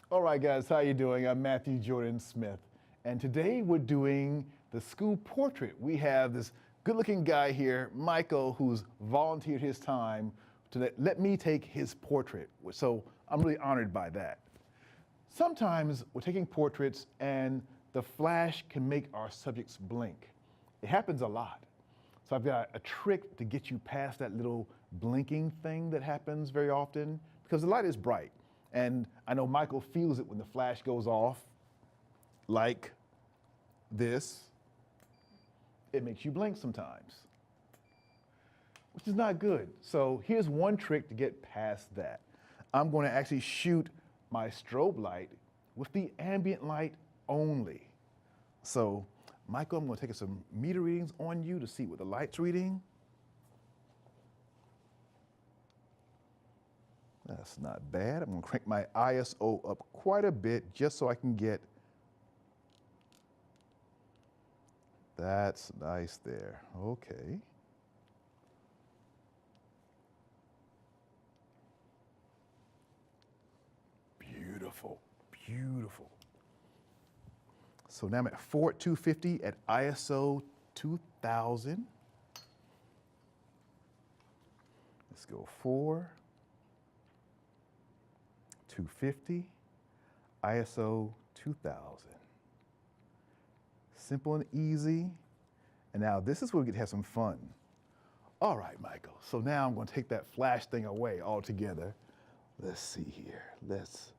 All right, guys, how you doing? I'm Matthew Jordan Smith, and today we're doing the school portrait. We have this good-looking guy here, Michael, who's volunteered his time to let me take his portrait. So I'm really honored by that. Sometimes we're taking portraits and the flash can make our subjects blink. It happens a lot. So I've got a trick to get you past that little blinking thing that happens very often because the light is bright. And I know Michael feels it when the flash goes off, like this. It makes you blink sometimes, which is not good. So here's one trick to get past that. I'm going to actually shoot my strobe light with the ambient light only. So Michael, I'm going to take some meter readings on you to see what the light's reading. That's not bad. I'm going to crank my ISO up quite a bit just so I can get. That's nice there. Okay. Beautiful, beautiful. So now I'm at 250 at ISO 2000. Let's go 250, ISO 2000. Simple and easy. And now this is where we get to have some fun. All right, Michael. So now I'm going to take that flash thing away altogether. Let's see here. Let's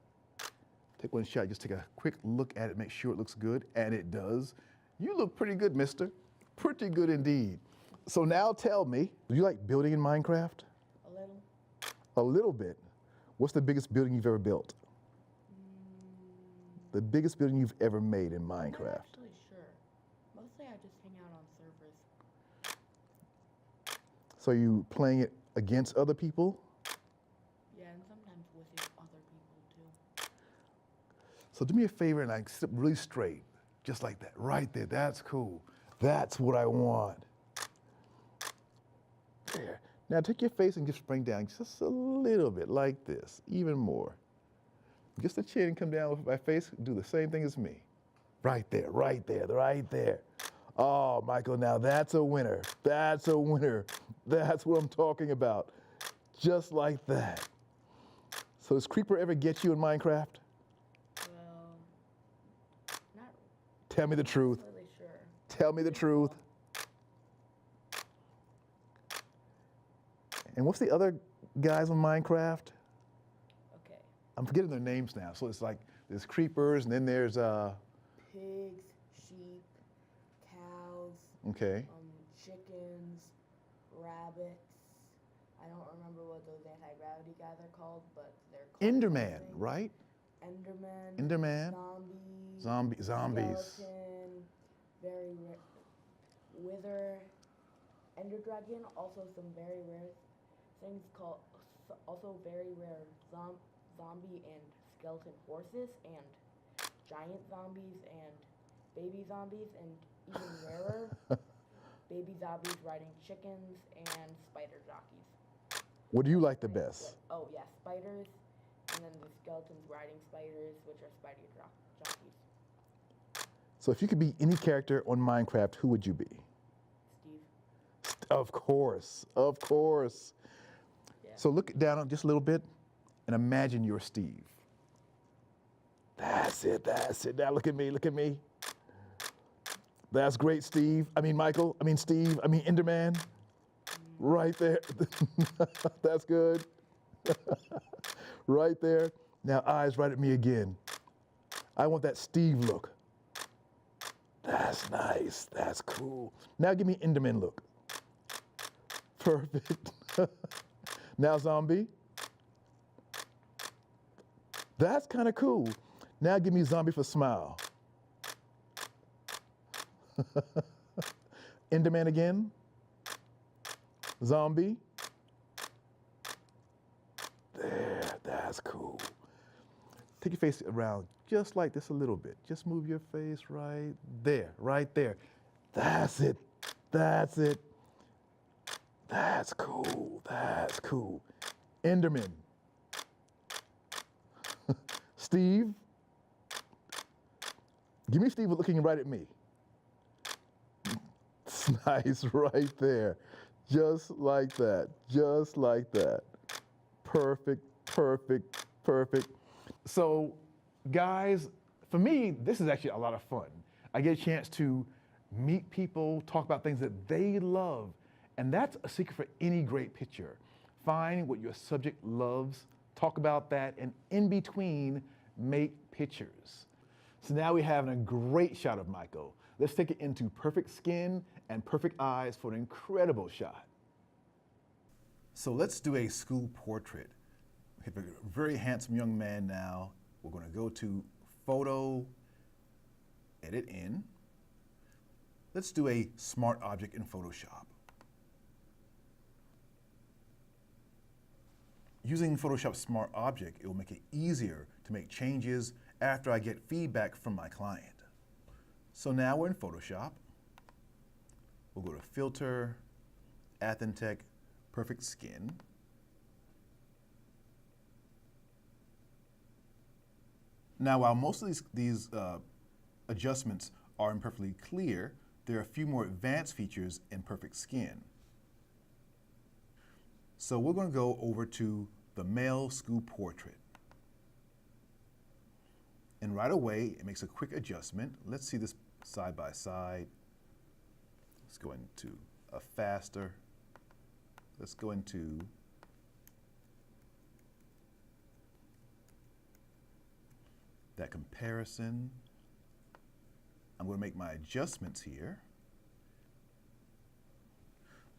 take one shot, just take a quick look at it, make sure it looks good, and it does. You look pretty good, mister. Pretty good indeed. So now tell me, do you like building in Minecraft? A little. A little bit. What's the biggest building you've ever built? The biggest building you've ever made in Minecraft? I'm not actually sure. Mostly I just hang out on servers. So you playing it against other people? Yeah, and sometimes with other people too. So do me a favor and like sit really straight, just like that, right there. That's cool. That's what I want. There. Now take your face and just bring down just a little bit like this, even more. Just the chin come down with my face, do the same thing as me. Right there, right there, right there. Oh, Michael, now that's a winner. That's a winner. That's what I'm talking about. Just like that. So does Creeper ever get you in Minecraft? Well, not Tell me the truth. really sure. Tell me the truth. And what's the other guys on Minecraft? Okay. I'm forgetting their names now. So it's like there's creepers and then there's Pigs, sheep, cows, okay. chickens, rabbits. I don't remember what those anti-gravity guys are called, but they're called Enderman, something. right? Enderman. Enderman. Zombies. Skeleton, very rare. Wither. Ender dragon. Also some very rare things called. Also very rare zombie and skeleton horses and giant zombies and baby zombies and even rarer baby zombies riding chickens and spider jockeys. What do you like the best? Oh yeah, spiders, and then the skeletons riding spiders, which are spider jockeys. So if you could be any character on Minecraft, who would you be? Steve. Of course, of course. Yeah. So look down on just a little bit and imagine you're Steve. That's it, that's it. Now look at me, look at me. That's great, Steve. I mean, Michael, I mean, Steve, I mean, Enderman. Right there. That's good. Right there. Now eyes right at me again. I want that Steve look. That's nice, that's cool. Now give me Enderman look. Perfect. Now zombie. That's kind of cool. Now give me zombie for smile. Enderman again. Zombie. There, that's cool. Take your face around just like this a little bit. Just move your face right there, right there. That's it, that's it. That's cool, that's cool. Enderman. Steve, give me Steve looking right at me. It's nice right there. Just like that, just like that. Perfect, perfect, perfect. So guys, for me, this is actually a lot of fun. I get a chance to meet people, talk about things that they love. And that's a secret for any great picture. Find what your subject loves, talk about that, and in between, make pictures. So now we have a great shot of Michael. Let's take it into perfect skin and perfect eyes for an incredible shot. So let's do a school portrait. We have a very handsome young man now. We're going to go to Photo, Edit In. Let's do a smart object in Photoshop. Using Photoshop Smart Object, it will make it easier to make changes after I get feedback from my client. So now we're in Photoshop. We'll go to Filter, Athentech, Perfect Skin. Now, while most of these adjustments are imperfectly clear, there are a few more advanced features in Perfect Skin. So we're going to go over to the male school portrait. And right away, it makes a quick adjustment. Let's see this side by side. Let's go into a faster. Let's go into that comparison. I'm going to make my adjustments here.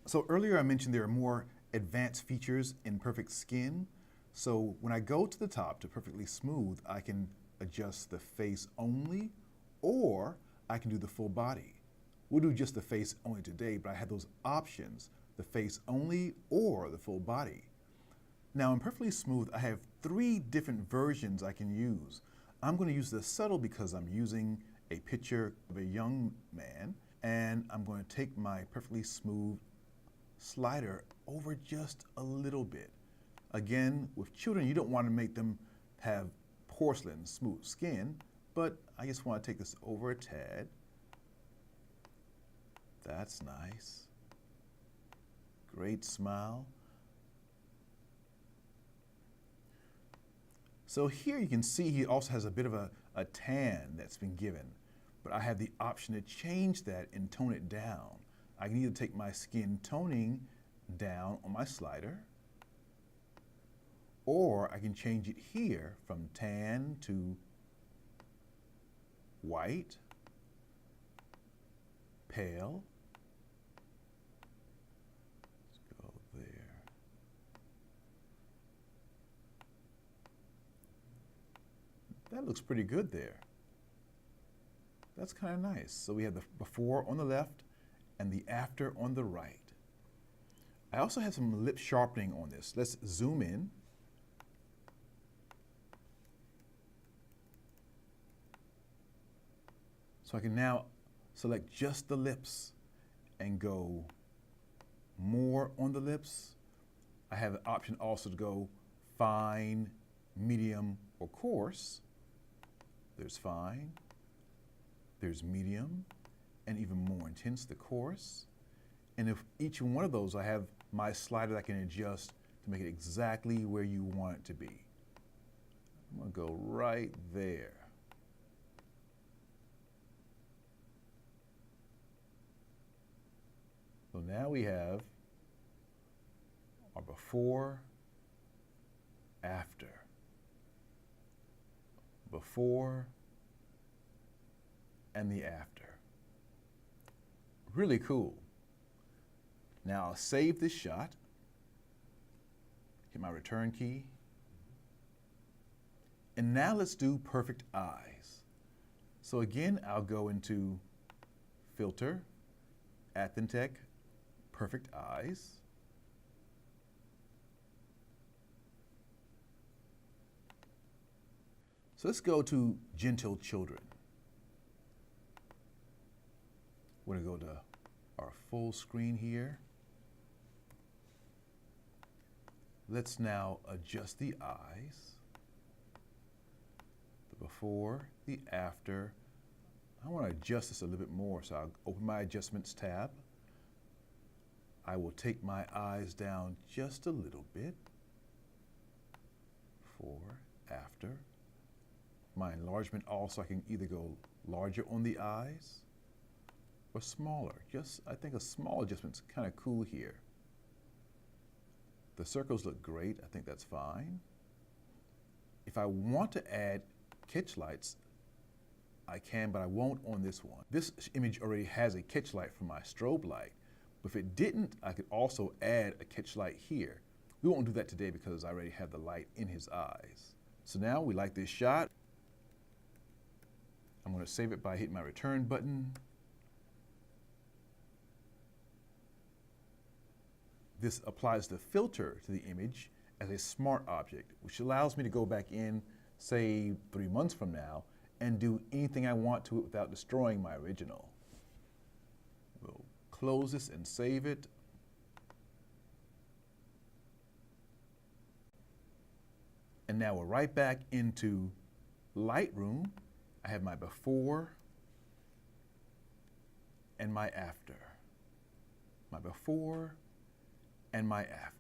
So earlier I mentioned there are more advanced features in Perfect Skin. So when I go to the top to Perfectly Smooth, I can adjust the face only, or I can do the full body. We'll do just the face only today, but I have those options, the face only or the full body. Now in Perfectly Smooth, I have 3 different versions I can use. I'm going to use the subtle because I'm using a picture of a young man, and I'm going to take my Perfectly Smooth slider over just a little bit. Again, with children, you don't want to make them have porcelain smooth skin, but I just want to take this over a tad. That's nice. Great smile. So here you can see he also has a bit of a tan that's been given, but I have the option to change that and tone it down. I can either take my skin toning down on my slider, or I can change it here from tan to white, pale. Let's go there. That looks pretty good there. That's kind of nice. So we have the before on the left and the after on the right. I also have some lip sharpening on this. Let's zoom in. So I can now select just the lips and go more on the lips. I have the option also to go fine, medium, or coarse. There's fine, there's medium, and even more intense, the coarse. And if each one of those, I have my slider that I can adjust to make it exactly where you want it to be. I'm gonna go right there. So now we have our before, after. Before and the after. Really cool. Now I'll save this shot, hit my return key, and now let's do perfect eyes. So again, I'll go into Filter, Athentech, Perfect Eyes. So let's go to Gentle Children. We're going to go to our full screen here. Let's now adjust the eyes. the before, the after. I want to adjust this a little bit more, so I'll open my adjustments tab. I will take my eyes down just a little bit. Before, after. My enlargement also, I can either go larger on the eyes or smaller. Just, I think a small adjustment's kind of cool here. The circles look great. I think that's fine. If I want to add catch lights, I can, but I won't on this one. This image already has a catch light for my strobe light. But if it didn't, I could also add a catch light here. We won't do that today because I already have the light in his eyes. So now we like this shot. I'm going to save it by hitting my return button. This applies the filter to the image as a smart object, which allows me to go back in, say 3 months from now, and do anything I want to it without destroying my original. We'll close this and save it. And now we're right back into Lightroom. I have my before and my after. My before and my after.